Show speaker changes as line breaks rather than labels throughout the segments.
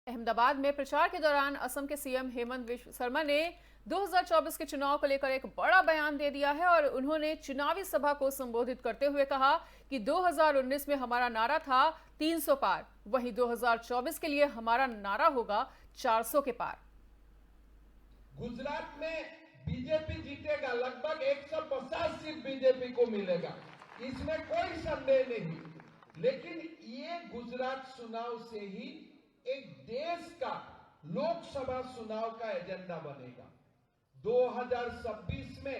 अहमदाबाद में प्रचार के दौरान असम के सीएम हेमंत विश्व शर्मा ने 2024 के चुनाव को लेकर एक बड़ा बयान दे दिया है और उन्होंने चुनावी सभा को संबोधित करते हुए कहा कि 2019 में हमारा नारा था 300 पार, वहीं 2024 के लिए हमारा नारा होगा 400 के पार।
गुजरात में बीजेपी जीतेगा, लगभग 150 सीट बीजेपी को मिलेगा, इसमें कोई संदेह नहीं। लेकिन ये गुजरात चुनाव से ही एक देश का लोकसभा चुनाव का एजेंडा बनेगा। 2026 में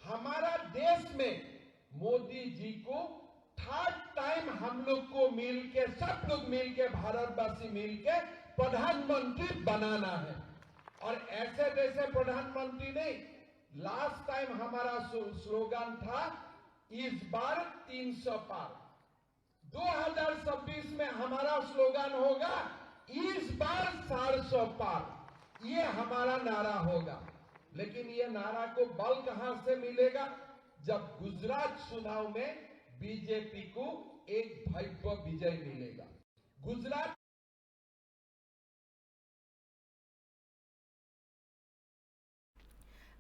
हमारा देश में मोदी जी को थर्ड टाइम हम लोग को मिलके, सब लोग मिलके, भारतवासी मिलके प्रधानमंत्री बनाना है। और ऐसे जैसे प्रधानमंत्री नहीं, लास्ट टाइम हमारा स्लोगन था इस बार 300 पार। 2026 में हमारा स्लोगन होगा इस बार 400 पार। ये हमारा नारा होगा। लेकिन ये नारा को बल कहां से मिलेगा? जब गुजरात चुनाव में बीजेपी को एक भव्य विजय मिलेगा। गुजरात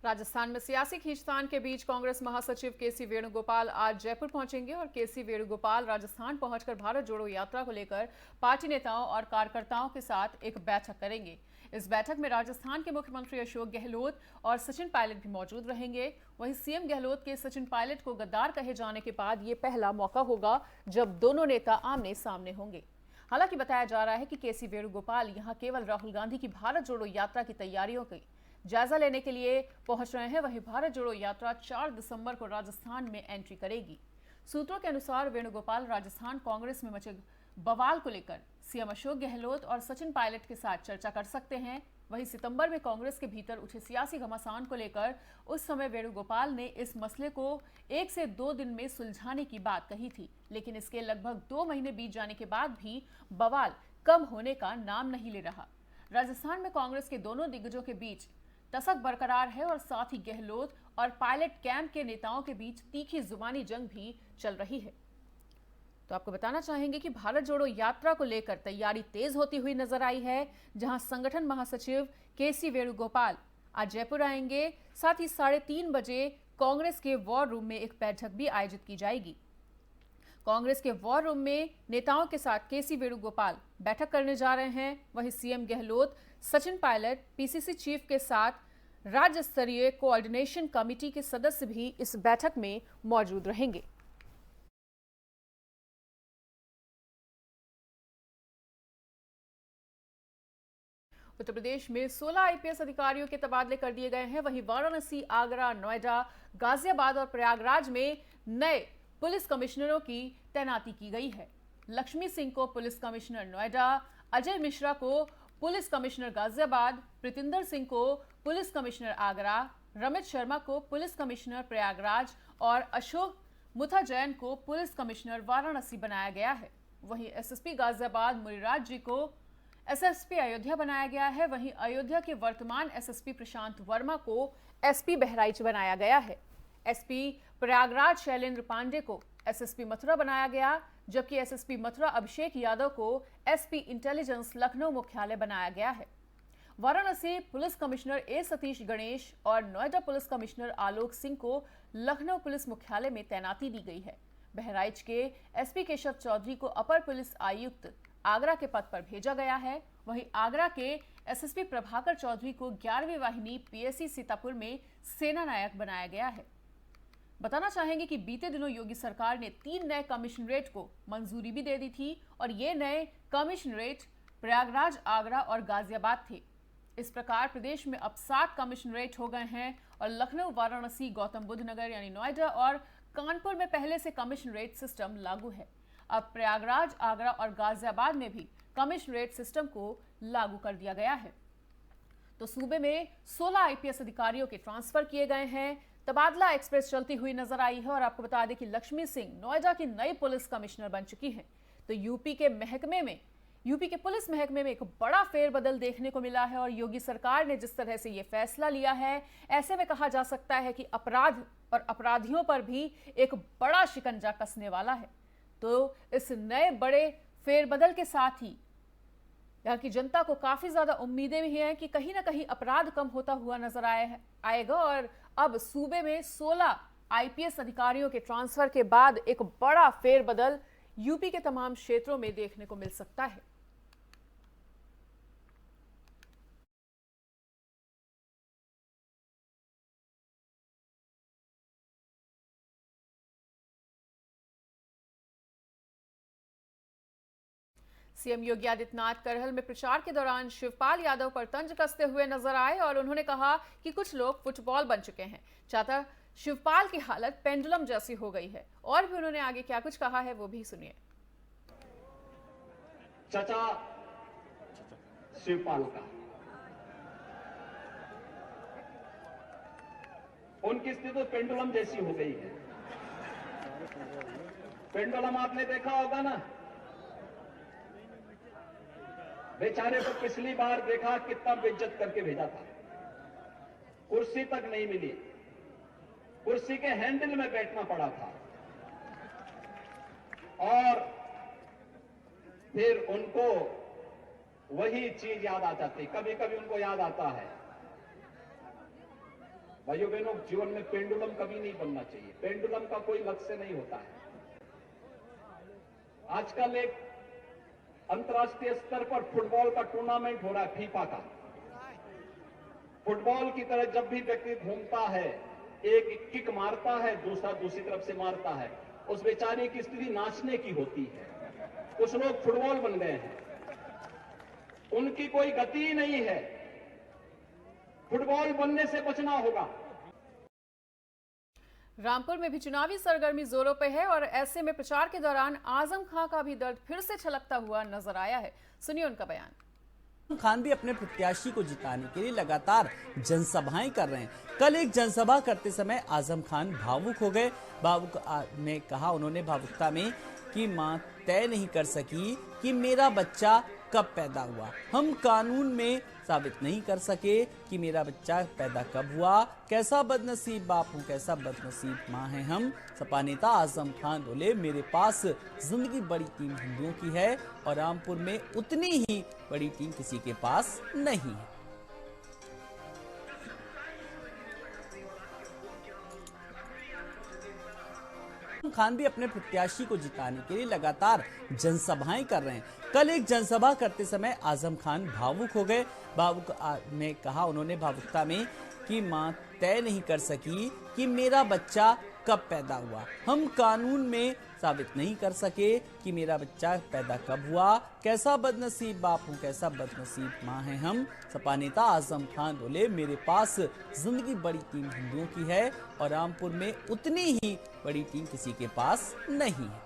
राजस्थान में सियासी खींचतान के बीच कांग्रेस महासचिव केसी वेणुगोपाल आज जयपुर पहुंचेंगे और केसी वेणुगोपाल राजस्थान पहुंचकर भारत जोड़ो यात्रा को लेकर पार्टी नेताओं और कार्यकर्ताओं के साथ एक बैठक करेंगे। इस बैठक में राजस्थान के मुख्यमंत्री अशोक गहलोत और सचिन पायलट भी मौजूद रहेंगे। वहीं सीएम गहलोत के सचिन पायलट को गद्दार कहे जाने के बाद ये पहला मौका होगा जब दोनों नेता आमने सामने होंगे। हालांकि बताया जा रहा है कि केसी वेणुगोपाल यहां केवल राहुल गांधी की भारत जोड़ो यात्रा की तैयारियों की जायजा लेने के लिए पहुंच रहे हैं। वहीं भारत जोड़ो यात्रा 4 दिसंबर को राजस्थान में एंट्री करेगी। सूत्रों के अनुसार वेणुगोपाल राजस्थान कांग्रेस में मचे बवाल को लेकर सीएम अशोक गहलोत और सचिन पायलट के साथ चर्चा कर सकते हैं। वहीं सितंबर में कांग्रेस के भीतर उठे सियासी घमासान को लेकर उस समय वेणुगोपाल ने इस मसले को 1 से 2 दिन में सुलझाने की बात कही थी, लेकिन इसके लगभग 2 महीने बीत जाने के बाद भी बवाल कम होने का नाम नहीं ले रहा। राजस्थान में कांग्रेस के दोनों दिग्गजों के बीच तसक बरकरार है और साथ ही गहलोत और पायलट कैंप के नेताओं के बीच तीखी जुबानी जंग भी चल रही है। तो आपको बताना चाहेंगे कि भारत जोड़ो यात्रा को लेकर तैयारी तेज होती हुई नजर आई है, जहां संगठन महासचिव केसी वेणुगोपाल आज जयपुर आएंगे। साथ ही 3:30 बजे कांग्रेस के वॉर रूम में एक बैठक भी आयोजित की जाएगी। कांग्रेस के वॉर रूम में नेताओं के साथ केसी वेणुगोपाल बैठक करने जा रहे हैं। वहीं CM Gehlot, Sachin Pilot, PCC chief के साथ राज्य स्तरीय कोऑर्डिनेशन कमेटी के सदस्य भी इस बैठक में मौजूद रहेंगे। उत्तर प्रदेश में 16 आईपीएस अधिकारियों के तबादले कर दिए गए हैं। वहीं वाराणसी, आगरा, नोएडा, गाजियाबाद और प्रयागराज में नए पुलिस कमिश्नरों की तैनाती की गई है। लक्ष्मी सिंह को पुलिस कमिश्नर नोएडा, अजय मिश्रा को पुलिस कमिश्नर गाजियाबाद, प्रीतिंदर सिंह को पुलिस कमिश्नर आगरा, रमित शर्मा को पुलिस कमिश्नर प्रयागराज और अशोक मुथाजैन को पुलिस कमिश्नर वाराणसी बनाया गया है। वहीं एसएसपी गाजियाबाद मुनिराज जी को एसएसपी अयोध्या बनाया गया है। वहीं अयोध्या के वर्तमान एसएसपी प्रशांत वर्मा को एसपी बहराइच बनाया गया है। एसपी प्रयागराज शैलेंद्र पांडे को एसएसपी मथुरा बनाया गया, जबकि एसएसपी मथुरा अभिषेक यादव को एसपी इंटेलिजेंस लखनऊ मुख्यालय बनाया गया है। वाराणसी पुलिस कमिश्नर ए सतीश गणेश और नोएडा पुलिस कमिश्नर आलोक सिंह को लखनऊ पुलिस मुख्यालय में तैनाती दी गई है। बहराइच के एसपी केशव चौधरी को अपर पुलिस आयुक्त आगरा के पद पर भेजा गया है। वहीं आगरा के एसएसपी प्रभाकर चौधरी को 11वीं वाहिनी पीएससी सीतापुर में सेना नायक बनाया गया है। बताना चाहेंगे कि बीते दिनों योगी सरकार ने 3 नए कमिश्नरेट को मंजूरी भी दे दी थी और ये नए कमिश्नरेट प्रयागराज, आगरा और गाजियाबाद थे। इस प्रकार प्रदेश में अब 7 कमिश्नरेट हो गए हैं और लखनऊ, वाराणसी, गौतम बुद्ध नगर यानी नोएडा और कानपुर में पहले से कमिश्नरेट सिस्टम लागू है। अब प्रयागराज, आगरा और गाजियाबाद में भी कमिश्नरेट सिस्टम को लागू कर दिया गया है। तो सूबे में 16 आईपीएस अधिकारियों के ट्रांसफर किए गए हैं। तबादला एक्सप्रेस चलती हुई नजर आई है और आपको बता दें कि लक्ष्मी सिंह नोएडा की नई पुलिस कमिश्नर बन चुकी हैं। तो यूपी के पुलिस महकमे में एक बड़ा फेरबदल देखने को मिला है और योगी सरकार ने जिस तरह से यह फैसला लिया है, ऐसे में कहा जा सकता है कि अपराध और अपराधियों पर भी एक बड़ा शिकंजा कसने वाला है। तो इस नए बड़े फेरबदल के साथ ही यहाँ की जनता को काफी ज्यादा उम्मीदें भी हैं कि कहीं ना कहीं अपराध कम होता हुआ नजर आएगा और अब सूबे में 16 आईपीएस अधिकारियों के ट्रांसफर के बाद एक बड़ा फेरबदल यूपी के तमाम क्षेत्रों में देखने को मिल सकता है। सीएम योगी आदित्यनाथ करहल में प्रचार के दौरान शिवपाल यादव पर तंज कसते हुए नजर आए और उन्होंने कहा कि कुछ लोग फुटबॉल बन चुके हैं। चाचा शिवपाल की हालत पेंडुलम जैसी हो गई है। और भी उन्होंने आगे क्या कुछ कहा है वो भी सुनिए।
चाचा शिवपाल का उनकी स्थिति तो पेंडुलम जैसी हो गई है। पेंडुलम आपने देखा होगा ना, बेचारे को पिछली बार देखा कितना बेइज्जत करके भेजा था, कुर्सी तक नहीं मिली, कुर्सी के हैंडल में बैठना पड़ा था। और फिर उनको वही चीज याद आ जाती, कभी कभी उनको याद आता है। भाइयों बहनों, जीवन में पेंडुलम कभी नहीं बनना चाहिए, पेंडुलम का कोई लक्ष्य नहीं होता है। आजकल एक अंतर्राष्ट्रीय स्तर पर फुटबॉल का टूर्नामेंट हो रहा है, फीफा का। फुटबॉल की तरह जब भी व्यक्ति घूमता है, एक किक मारता है, दूसरा दूसरी तरफ से मारता है, उस बेचारे की स्थिति नाचने की होती है। कुछ लोग फुटबॉल बन गए हैं, उनकी कोई गति ही नहीं है। फुटबॉल बनने से बचना होगा।
रामपुर में भी चुनावी सरगर्मी जोरों पे है और ऐसे में प्रचार के दौरान आजम खां का भी दर्द फिर से छलकता हुआ नजर आया है। सुनिए उनका बयान।
आजम खान भी अपने प्रत्याशी को जिताने के लिए लगातार जनसभाएं कर रहे हैं। कल एक जनसभा करते समय आजम खान भावुक हो गए। भावुक में कहा उन्होंने भावुकता में कि मां तय नहीं कर सकी कि मेरा बच्चा कब पैदा हुआ, हम कानून में साबित नहीं कर सके कि मेरा बच्चा पैदा कब हुआ। कैसा बदनसीब बाप हूँ, कैसा बदनसीब माँ है हम। सपा नेता आजम खान बोले, मेरे पास जिंदगी बड़ी टीम हिंदुओं की है और रामपुर में उतनी ही बड़ी टीम किसी के पास नहीं है। खान भी अपने प्रत्याशी को जिताने के लिए लगातार जनसभाएं कर रहे हैं। कल एक जनसभा करते समय आजम खान भावुक हो गए। भावुक में कहा उन्होंने भावुकता में कि मां तय नहीं कर सकी कि मेरा बच्चा कब पैदा हुआ, हम कानून में साबित नहीं कर सके कि मेरा बच्चा पैदा कब हुआ। कैसा बदनसीब बाप हूँ, कैसा बदनसीब माँ है हम। सपा नेता आजम खान बोले, मेरे पास जिंदगी बड़ी टीम हिंदुओं की है और रामपुर में उतनी ही बड़ी टीम किसी के पास नहीं है।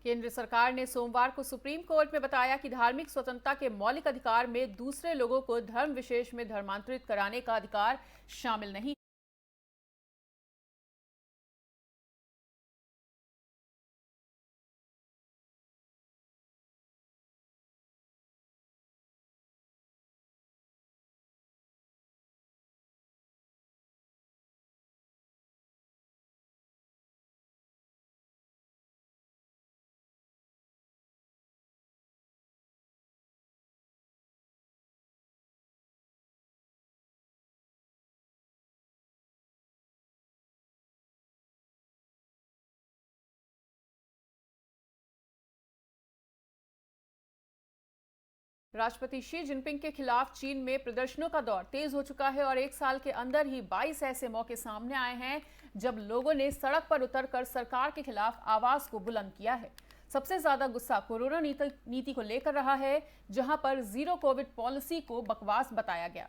केंद्र सरकार ने सोमवार को सुप्रीम कोर्ट में बताया कि धार्मिक स्वतंत्रता के मौलिक अधिकार में दूसरे लोगों को धर्म विशेष में धर्मांतरित कराने का अधिकार शामिल नहीं। राष्ट्रपति शी जिनपिंग के खिलाफ चीन में प्रदर्शनों का दौर तेज हो चुका है और एक साल के अंदर ही 22 ऐसे मौके सामने आए हैं जब लोगों ने सड़क पर उतरकर सरकार के खिलाफ आवाज को बुलंद किया है। सबसे ज्यादा गुस्सा कोरोना नीति को लेकर रहा है, जहां पर जीरो कोविड पॉलिसी को बकवास बताया गया।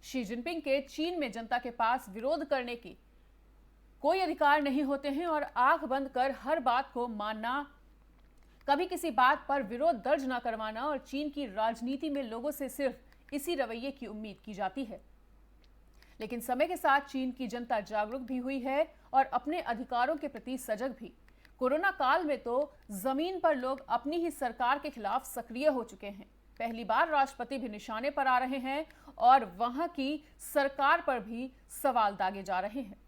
शी जिनपिंग के चीन में जनता के पास विरोध करने की कोई अधिकार नहीं होते हैं और आंख बंद कर हर बात को मानना, कभी किसी बात पर विरोध दर्ज न करवाना और चीन की राजनीति में लोगों से सिर्फ इसी रवैये की उम्मीद की जाती है। लेकिन समय के साथ चीन की जनता जागरूक भी हुई है और अपने अधिकारों के प्रति सजग भी। कोरोना काल में तो जमीन पर लोग अपनी ही सरकार के खिलाफ सक्रिय हो चुके हैं। पहली बार राष्ट्रपति भी निशाने पर आ रहे हैं और वहां की सरकार पर भी सवाल दागे जा रहे हैं।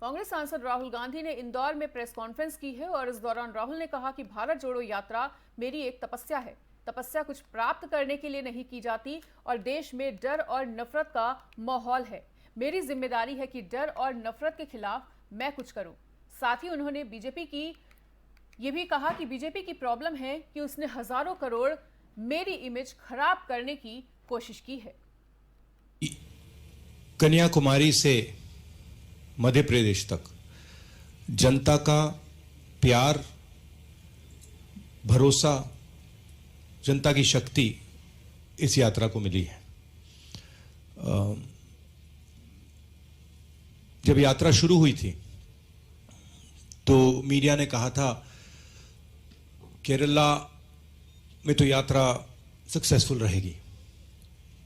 कांग्रेस सांसद राहुल गांधी ने इंदौर में प्रेस कॉन्फ्रेंस की है और इस दौरान राहुल ने कहा कि भारत जोड़ो यात्रा मेरी एक तपस्या है। तपस्या कुछ प्राप्त करने के लिए नहीं की जाती और देश में डर और नफरत का माहौल है। मेरी जिम्मेदारी है कि डर और नफरत के खिलाफ मैं कुछ करूं। साथ ही उन्होंने बीजेपी की ये भी कहा कि बीजेपी की प्रॉब्लम है कि उसने हजारों करोड़ मेरी इमेज खराब करने की कोशिश की है।
कन्याकुमारी से मध्य प्रदेश तक जनता का प्यार, भरोसा, जनता की शक्ति इस यात्रा को मिली है। जब यात्रा शुरू हुई थी तो मीडिया ने कहा था केरला में तो यात्रा सक्सेसफुल रहेगी,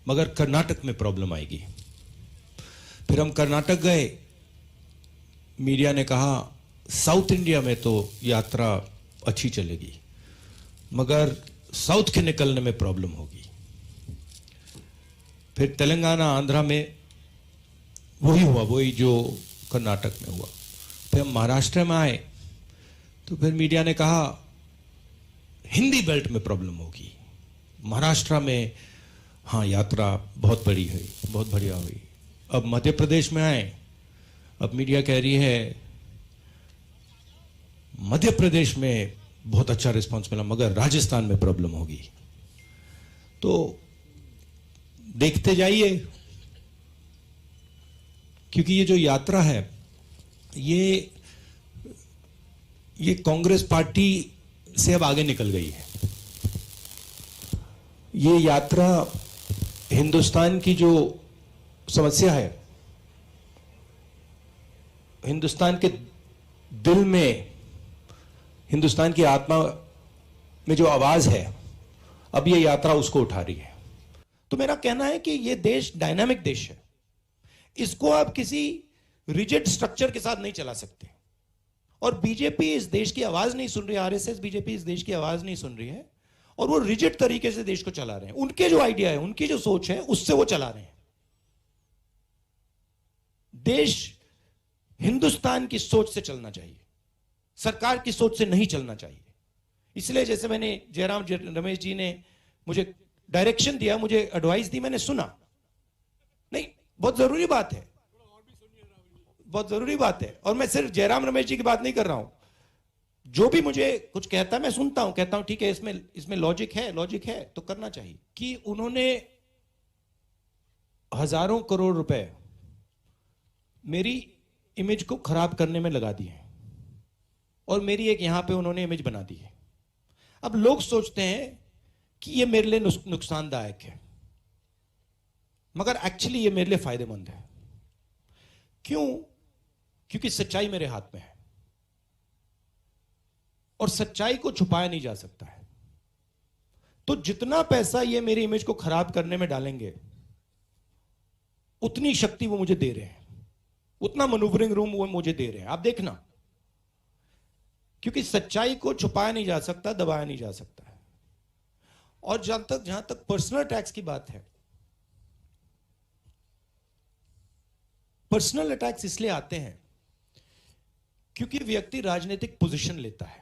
मगर कर्नाटक में प्रॉब्लम आएगी। फिर हम कर्नाटक गए, मीडिया ने कहा साउथ इंडिया में तो यात्रा अच्छी चलेगी, मगर साउथ के निकलने में प्रॉब्लम होगी। फिर तेलंगाना, आंध्रा में वही हुआ, वही जो कर्नाटक में हुआ। फिर हम महाराष्ट्र में आए तो फिर मीडिया ने कहा हिंदी बेल्ट में प्रॉब्लम होगी। महाराष्ट्र में हाँ यात्रा बहुत बड़ी हुई, बहुत बढ़िया हुई। अब मध्य प्रदेश में आए, अब मीडिया कह रही है मध्य प्रदेश में बहुत अच्छा रिस्पांस मिला, मगर राजस्थान में प्रॉब्लम होगी। तो देखते जाइए, क्योंकि ये जो यात्रा है ये कांग्रेस पार्टी से अब आगे निकल गई है। ये यात्रा हिंदुस्तान की जो समस्या है, हिंदुस्तान के दिल में, हिंदुस्तान की आत्मा में जो आवाज है, अब ये यात्रा उसको उठा रही है। तो मेरा कहना है कि ये देश डायनामिक देश है, इसको आप किसी रिजिड स्ट्रक्चर के साथ नहीं चला सकते। और बीजेपी इस देश की आवाज नहीं सुन रही, आरएसएस, बीजेपी इस देश की आवाज नहीं सुन रही है और वो रिजिड तरीके से देश को चला रहे हैं। उनके जो आइडिया है, उनकी जो सोच है, उससे वो चला रहे हैं। देश हिंदुस्तान की सोच से चलना चाहिए, सरकार की सोच से नहीं चलना चाहिए। इसलिए जैसे मैंने जयराम रमेश जी ने मुझे डायरेक्शन दिया, मुझे एडवाइस दी, मैंने सुना। नहीं, बहुत जरूरी बात है, बहुत जरूरी बात है। और मैं सिर्फ जयराम रमेश जी की बात नहीं कर रहा हूं, जो भी मुझे कुछ कहता है मैं सुनता हूं, कहता हूं ठीक है, इसमें लॉजिक है तो करना चाहिए। कि उन्होंने हजारों करोड़ रुपए मेरी इमेज को खराब करने में लगा दिए और मेरी एक यहां पे उन्होंने इमेज बना दी है। अब लोग सोचते हैं कि ये मेरे लिए नुकसानदायक है, मगर एक्चुअली ये मेरे लिए फायदेमंद है। क्यों? क्योंकि सच्चाई मेरे हाथ में है और सच्चाई को छुपाया नहीं जा सकता है। तो जितना पैसा ये मेरी इमेज को खराब करने में डालेंगे, उतनी शक्ति वो मुझे दे रहे हैं, उतना मैन्यूवरिंग रूम वो मुझे दे रहे हैं। आप देखना, क्योंकि सच्चाई को छुपाया नहीं जा सकता, दबाया नहीं जा सकता है। और जहां तक पर्सनल अटैक्स की बात है, पर्सनल अटैक्स इसलिए आते हैं क्योंकि व्यक्ति राजनीतिक पोजीशन लेता है।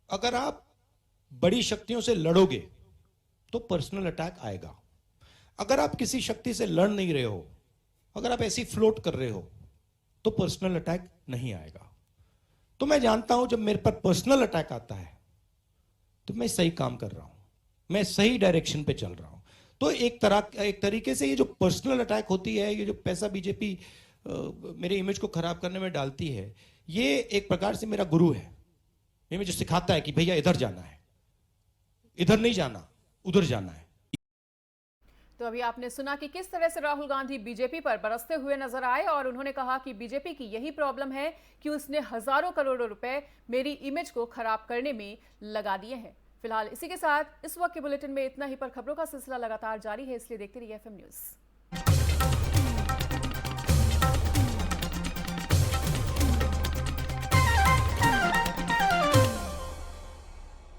अगर आप बड़ी शक्तियों से लड़ोगे तो पर्सनल अटैक आएगा। अगर आप किसी शक्ति से लड़ नहीं रहे हो, अगर आप ऐसी फ्लोट कर रहे हो, तो पर्सनल अटैक नहीं आएगा। तो मैं जानता हूं जब मेरे पर पर्सनल अटैक आता है तो मैं सही काम कर रहा हूं, मैं सही डायरेक्शन पे चल रहा हूं। तो एक तरीके से ये जो पर्सनल अटैक होती है, ये जो पैसा बीजेपी मेरी इमेज को खराब करने में डालती है, ये एक प्रकार से मेरा गुरु है। ये मुझे सिखाता है कि भैया इधर जाना है, इधर नहीं जाना, उधर जाना है।
तो अभी आपने सुना कि किस तरह से राहुल गांधी बीजेपी पर बरसते हुए नजर आए और उन्होंने कहा कि बीजेपी की यही प्रॉब्लम है कि उसने हजारों करोड़ों रुपए मेरी इमेज को खराब करने में लगा दिए हैं। फिलहाल इसी के साथ इस वक्त के बुलेटिन में इतना ही, पर खबरों का सिलसिला लगातार जारी है, इसलिए देखते रहिए FM न्यूज़।